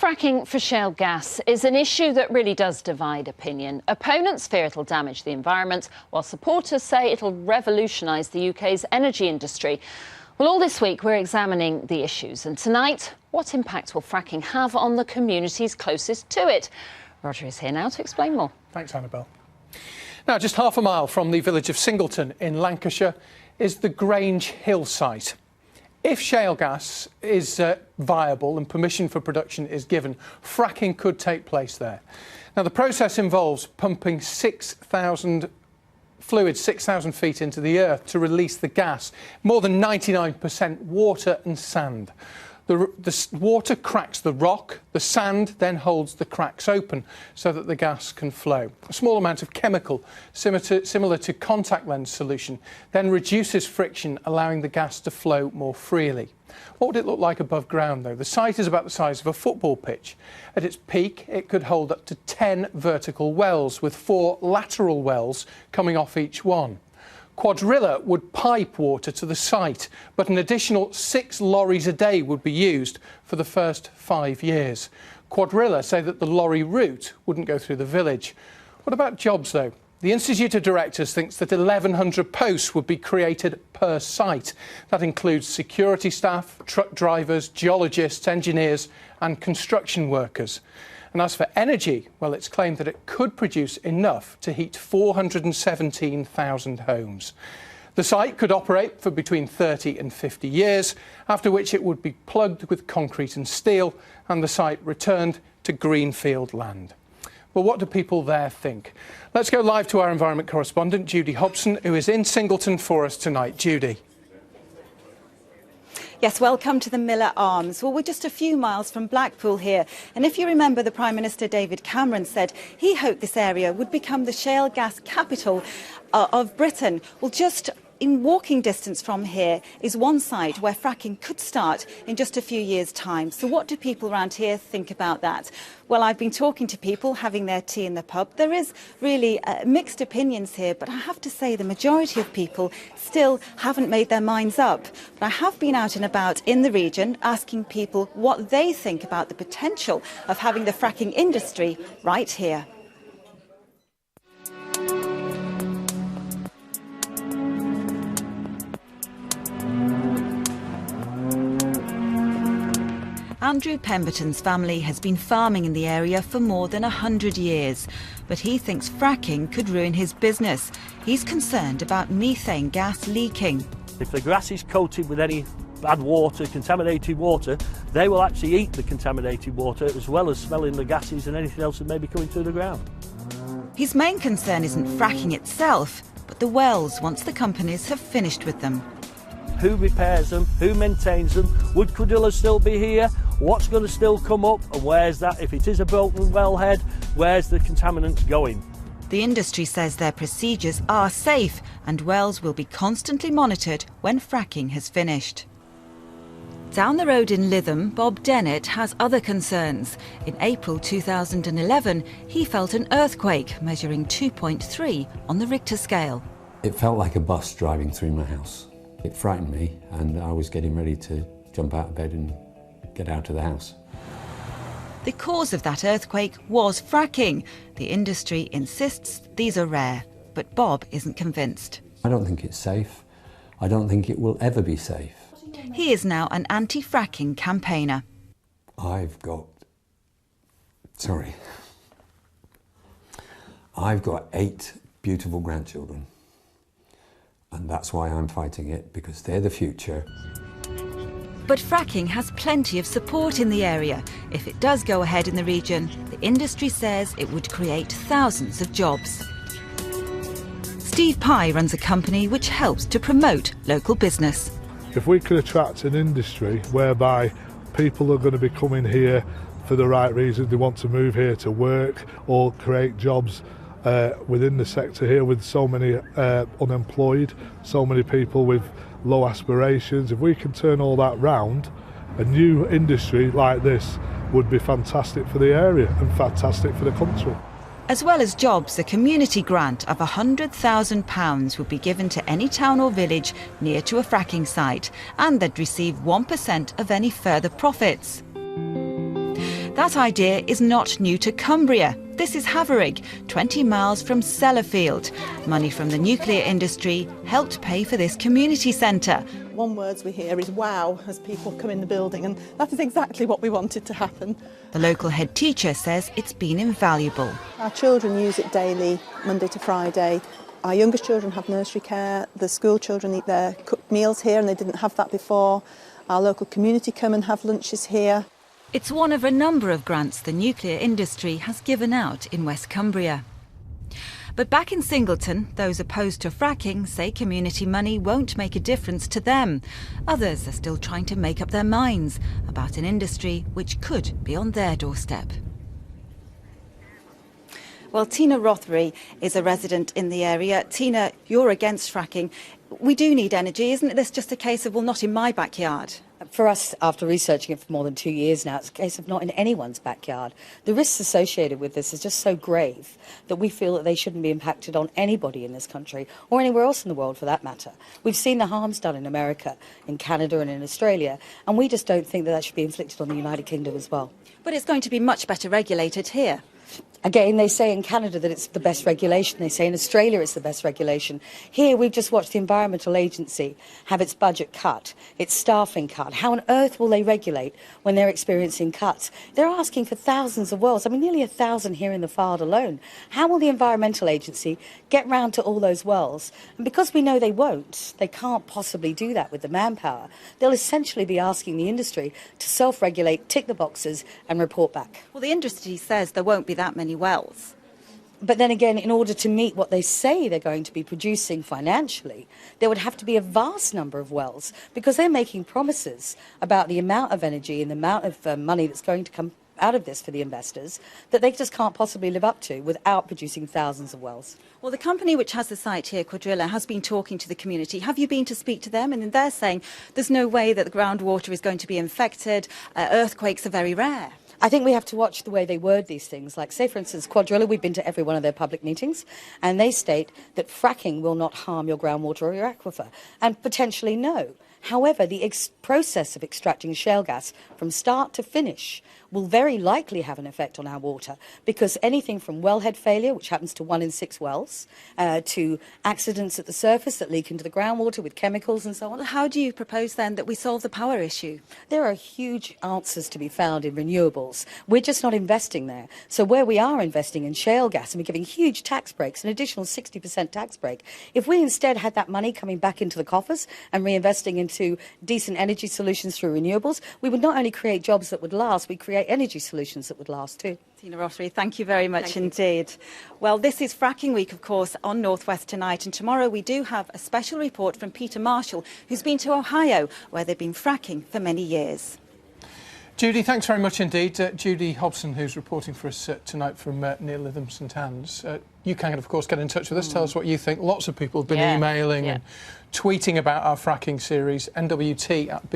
Fracking for shale gas is an issue that really does divide opinion. Opponents fear it'll damage the environment, while supporters say it'll revolutionise the UK's energy industry. Well, all this week we're examining the issues, and tonight, what impact will fracking have on the communities closest to it? Roger is here now to explain more. Thanks, Annabelle. Now, just half a mile from the village of Singleton in Lancashire is the Grange Hill site. If shale gas is viable and permission for production is given, fracking could take place there. Now, the process involves pumping 6,000 feet into the earth to release the gas, more than 99% water and sand. The water cracks the rock, the sand then holds the cracks open so that the gas can flow. A small amount of chemical, similar to contact lens solution, then reduces friction, allowing the gas to flow more freely. What would it look like above ground, though? The site is about the size of a football pitch. At its peak, it could hold up to 10 vertical wells, with 4 lateral wells coming off each one. Cuadrilla would pipe water to the site, but an additional 6 lorries a day would be used for the first 5 years. Cuadrilla say that the lorry route wouldn't go through the village. What about jobs, though? The Institute of Directors thinks that 1,100 posts would be created per site. That includes security staff, truck drivers, geologists, engineers and construction workers. And as for energy, well, it's claimed that it could produce enough to heat 417,000 homes. The site could operate for between 30 and 50 years, after which it would be plugged with concrete and steel and the site returned to greenfield land. Well, what do people there think? Let's go live to our environment correspondent, Judy Hobson, who is in Singleton for us tonight. Judy. Yes, welcome to the Miller Arms. Well, we're just a few miles from Blackpool here. And if you remember, the Prime Minister David Cameron said he hoped this area would become the shale gas capital of Britain. Well, just in walking distance from here is one site where fracking could start in just a few years' time. So what do people around here think about that? Well, I've been talking to people having their tea in the pub. There is really mixed opinions here, but I have to say the majority of people still haven't made their minds up. But I have been out and about in the region asking people what they think about the potential of having the fracking industry right here. Andrew Pemberton's family has been farming in the area for more than 100 years, but he thinks fracking could ruin his business. He's concerned about methane gas leaking. If the grass is coated with any bad water, contaminated water, they will actually eat the contaminated water as well as smelling the gases and anything else that may be coming through the ground. His main concern isn't fracking itself, but the wells once the companies have finished with them. Who repairs them? Who maintains them? Would Cuadrilla still be here? What's going to still come up? And where's that? If it is a broken wellhead, where's the contaminants going? The industry says their procedures are safe and wells will be constantly monitored when fracking has finished. Down the road in Lytham, Bob Dennett has other concerns. In April 2011, he felt an earthquake measuring 2.3 on the Richter scale. It felt like a bus driving through my house. It frightened me and I was getting ready to jump out of bed and get out of the house. The cause of that earthquake was fracking. The industry insists these are rare, but Bob isn't convinced. I don't think it's safe. I don't think it will ever be safe. He is now an anti-fracking campaigner. I've got 8 beautiful grandchildren. And that's why I'm fighting it, because they're the future. But fracking has plenty of support in the area. If it does go ahead in the region, the industry says it would create thousands of jobs. Steve Pye runs a company which helps to promote local business. If we could attract an industry whereby people are going to be coming here for the right reasons, they want to move here to work or create jobs within the sector here, with so many unemployed, so many people with low aspirations. If we can turn all that round, a new industry like this would be fantastic for the area and fantastic for the country. As well as jobs, a community grant of £100,000 would be given to any town or village near to a fracking site, and they'd receive 1% of any further profits. That idea is not new to Cumbria. This is Haverig, 20 miles from Sellafield. Money from the nuclear industry helped pay for this community centre. One word we hear is wow as people come in the building, and that is exactly what we wanted to happen. The local head teacher says it's been invaluable. Our children use it daily, Monday to Friday. Our youngest children have nursery care. The school children eat their cooked meals here, and they didn't have that before. Our local community come and have lunches here. It's one of a number of grants the nuclear industry has given out in West Cumbria. But back in Singleton, those opposed to fracking say community money won't make a difference to them. Others are still trying to make up their minds about an industry which could be on their doorstep. Well, Tina Rothery is a resident in the area. Tina, you're against fracking. We do need energy. Isn't this just a case of, well, not in my backyard? For us, after researching it for more than 2 years now, it's a case of not in anyone's backyard. The risks associated with this is just so grave that we feel that they shouldn't be impacted on anybody in this country or anywhere else in the world for that matter. We've seen the harms done in America, in Canada and in Australia, and we just don't think that that should be inflicted on the United Kingdom as well. But it's going to be much better regulated here. Again, they say in Canada that it's the best regulation. They say in Australia it's the best regulation. Here we've just watched the Environmental Agency have its budget cut, its staffing cut. How on earth will they regulate when they're experiencing cuts? They're asking for thousands of wells. I mean, nearly 1,000 here in the Fylde alone. How will the Environmental Agency get round to all those wells? And because we know they won't, they can't possibly do that with the manpower, they'll essentially be asking the industry to self-regulate, tick the boxes and report back. Well, the industry says there won't be that many wells. But then again, in order to meet what they say they're going to be producing financially, there would have to be a vast number of wells because they're making promises about the amount of energy and the amount of money that's going to come out of this for the investors that they just can't possibly live up to without producing thousands of wells. Well, the company which has the site here, Cuadrilla, has been talking to the community. Have you been to speak to them? And they're saying there's no way that the groundwater is going to be infected. Earthquakes are very rare. I think we have to watch the way they word these things. Like, say, for instance, Cuadrilla, we've been to every one of their public meetings, and they state that fracking will not harm your groundwater or your aquifer, and potentially no. However, the process of extracting shale gas from start to finish will very likely have an effect on our water because anything from wellhead failure, which happens to 1 in 6 wells, to accidents at the surface that leak into the groundwater with chemicals and so on. Well, how do you propose then that we solve the power issue? There are huge answers to be found in renewables. We're just not investing there. So where we are investing in shale gas and we're giving huge tax breaks, an additional 60% tax break, if we instead had that money coming back into the coffers and reinvesting into decent energy solutions through renewables, we would not only create jobs that would last, we'd create energy solutions that would last too. Tina Rothery, thank you very much indeed. Well, this is Fracking Week, of course, on North West Tonight, and tomorrow we do have a special report from Peter Marshall, who's been to Ohio, where they've been fracking for many years. Judy, thanks very much indeed. Judy Hobson, who's reporting for us tonight from near Lytham St Anne's. You can, of course, get in touch with us. Tell us what you think. Lots of people have been emailing and tweeting about our fracking series, nwt@